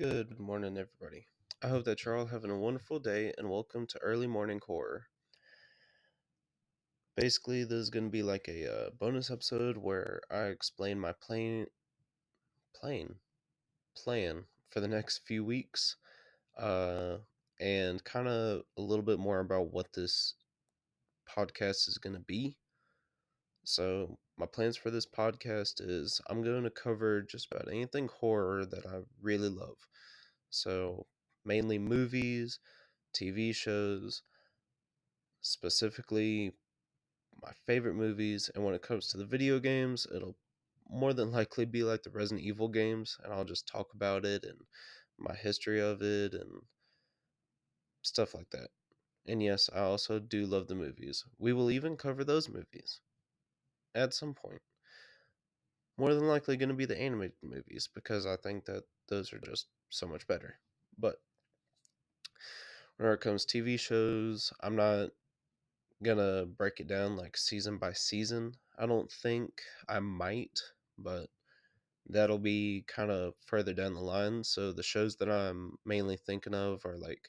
Good morning, everybody. I hope that you're all having a wonderful day and welcome to Early Morning Horror. Basically, this is going to be like a bonus episode where I explain my plan for the next few weeks and kind of a little bit more about what this podcast is going to be. So, my plans for this podcast is I'm going to cover just about anything horror that I really love. So, mainly movies, TV shows, specifically my favorite movies, and when it comes to the video games, it'll more than likely be like the Resident Evil games, and I'll just talk about it and my history of it and stuff like that. And yes, I also do love the movies. We will even cover those movies at some point. More than likely going to be the animated movies because I think that those are just so much better. But when it comes to TV shows, I'm not gonna break it down like season by season. I don't think. I might, but that'll be kind of further down the line. So the shows that I'm mainly thinking of are like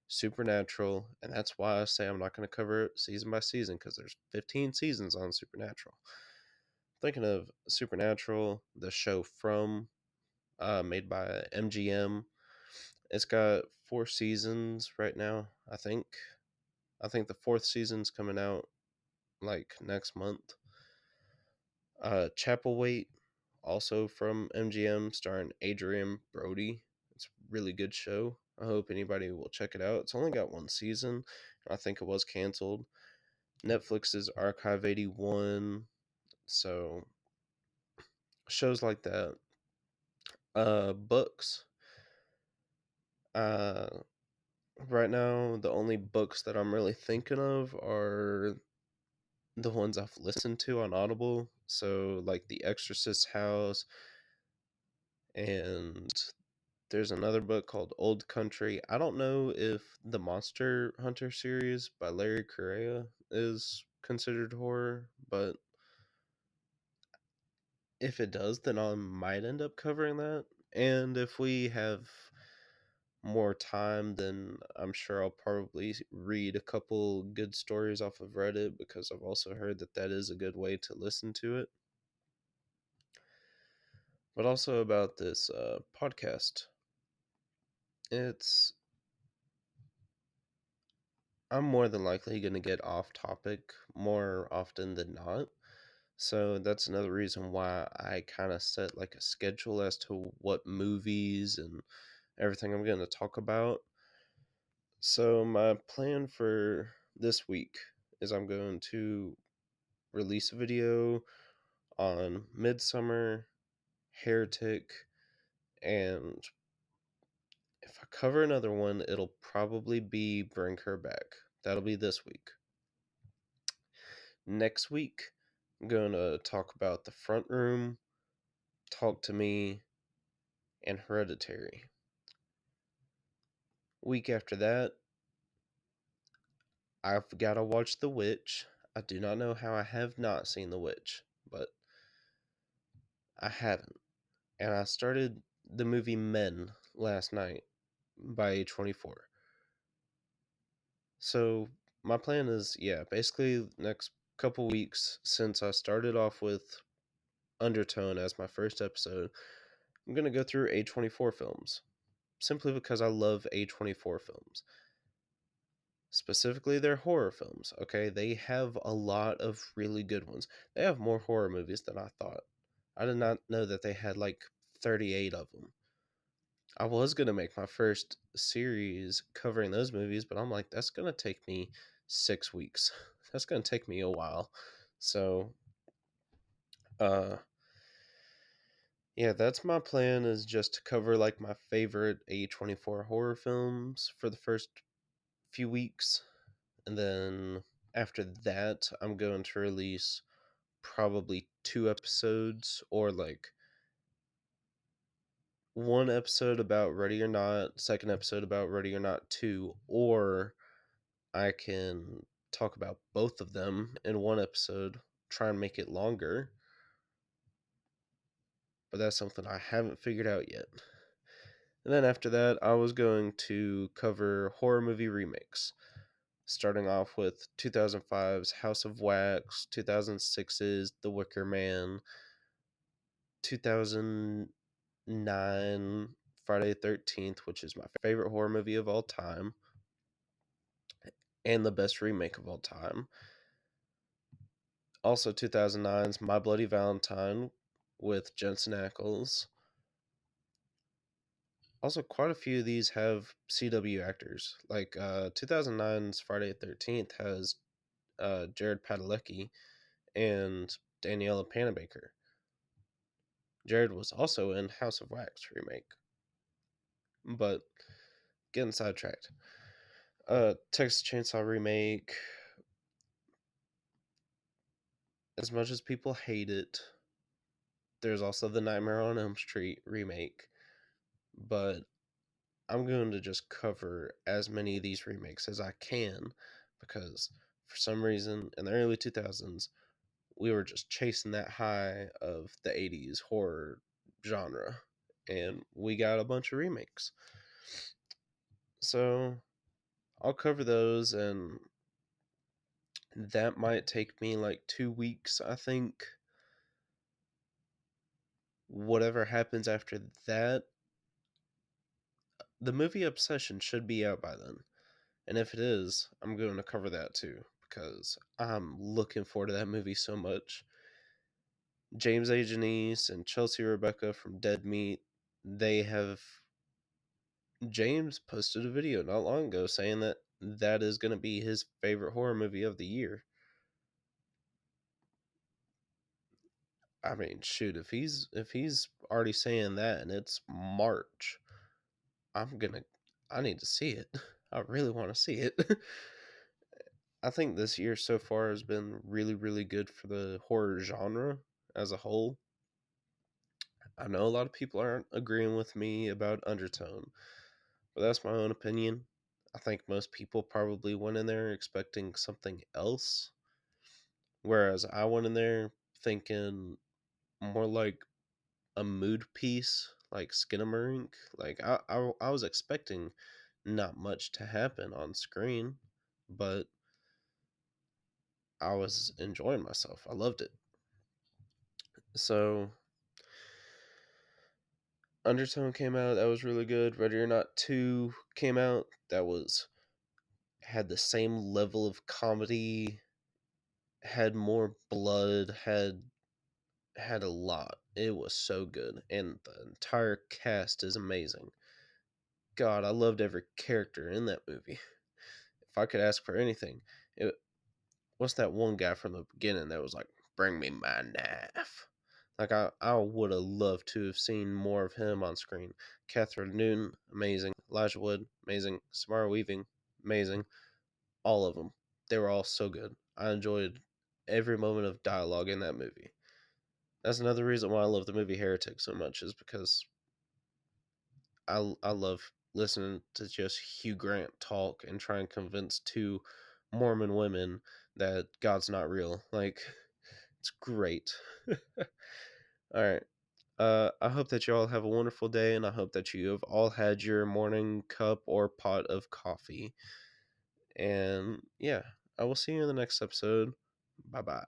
Supernatural, and that's why I say I'm not going to cover it season by season because there's 15 seasons on Supernatural. Thinking of Supernatural, the show from made by MGM. It's got 4 seasons right now. I think. I think the fourth season's coming out like next month. Chapelwaite, also from MGM, starring Adrian Brody. It's a really good show. I hope anybody will check it out. It's only got 1 season. I think it was canceled. Netflix's Archive 81. So shows like that. Books. Uh, right now, the only books that I'm really thinking of are the ones I've listened to on Audible. So like The Exorcist House, and there's another book called Old Country. I don't know if the Monster Hunter series by Larry Correia is considered horror, but if it does, then I might end up covering that. And if we have more time, then I'm sure I'll probably read a couple good stories off of Reddit because I've also heard that that is a good way to listen to it. But also about this podcast. It's I'm more than likely going to get off topic more often than not. So that's another reason why I kind of set like a schedule as to what movies and everything I'm going to talk about. So my plan for this week is I'm going to release a video on Midsummer, Heretic, and if I cover another one, it'll probably be Bring Her Back. That'll be this week. Next week, I'm going to talk about The Front Room, Talk to Me, and Hereditary. Week after that, I've got to watch The Witch. I do not know how I have not seen The Witch, but I haven't. And I started the movie Men last night by A24. So my plan is, basically next couple weeks, since I started off with Undertone as my first episode, I'm going to go through A24 films. Simply because I love A24 films. Specifically their horror films, okay? They have a lot of really good ones. They have more horror movies than I thought. I did not know that they had like 38 of them. I was going to make my first series covering those movies, but I'm like, that's going to take me 6 weeks. That's going to take me a while. So, yeah, that's my plan, is just to cover like my favorite A24 horror films for the first few weeks. And then after that, I'm going to release probably 2 episodes, or like one episode about Ready or Not, second episode about Ready or Not 2, or I can talk about both of them in one episode, try and make it longer. But that's something I haven't figured out yet. And then after that, I was going to cover horror movie remakes, starting off with 2005's House of Wax, 2006's The Wicker Man, 2009 Friday the 13th, which is my favorite horror movie of all time and the best remake of all time. Also 2009's My Bloody Valentine with Jensen Ackles. Also, quite a few of these have CW actors. Like 2009's Friday the 13th has Jared Padalecki and Daniela Panabaker. Jared was also in House of Wax remake. But getting sidetracked. Texas Chainsaw remake. As much as people hate it, there's also the Nightmare on Elm Street remake. But I'm going to just cover as many of these remakes as I can because for some reason in the early 2000s, we were just chasing that high of the 80s horror genre and we got a bunch of remakes. So I'll cover those, and that might take me like 2 weeks, I think. Whatever happens after that, the movie Obsession should be out by then. And if it is, I'm going to cover that too because I'm looking forward to that movie so much. James A. Janice and Chelsea Rebecca from Dead Meat, they have. James posted a video not long ago saying that that is going to be his favorite horror movie of the year. I mean, shoot, if he's already saying that and it's March, I'm gonna I need to see it. I really want to see it. I think this year so far has been really, really good for the horror genre as a whole. I know a lot of people aren't agreeing with me about Undertone, but that's my own opinion. I think most people probably went in there expecting something else, whereas I went in there thinking more like a mood piece, like Skinamarink. Like I was expecting not much to happen on screen, but I was enjoying myself. I loved it. So Undertone came out, that was really good. Ready or Not 2 came out, that was had the same level of comedy, had more blood, had a lot. It was so good, and the entire cast is amazing. God, I loved every character in that movie. If I could ask for anything, it, what's that one guy from the beginning that was like, "Bring me my knife"? Like I would have loved to have seen more of him on screen. Catherine Newton, amazing. Elijah Wood, amazing. Samara Weaving, amazing. All of them, they were all so good. I enjoyed every moment of dialogue in that movie. That's another reason why I love the movie Heretic so much, is because I love listening to just Hugh Grant talk and try and convince two Mormon women that God's not real. Like, it's great. All right. I hope that you all have a wonderful day, and I hope that you have all had your morning cup or pot of coffee. And yeah, I will see you in the next episode. Bye bye.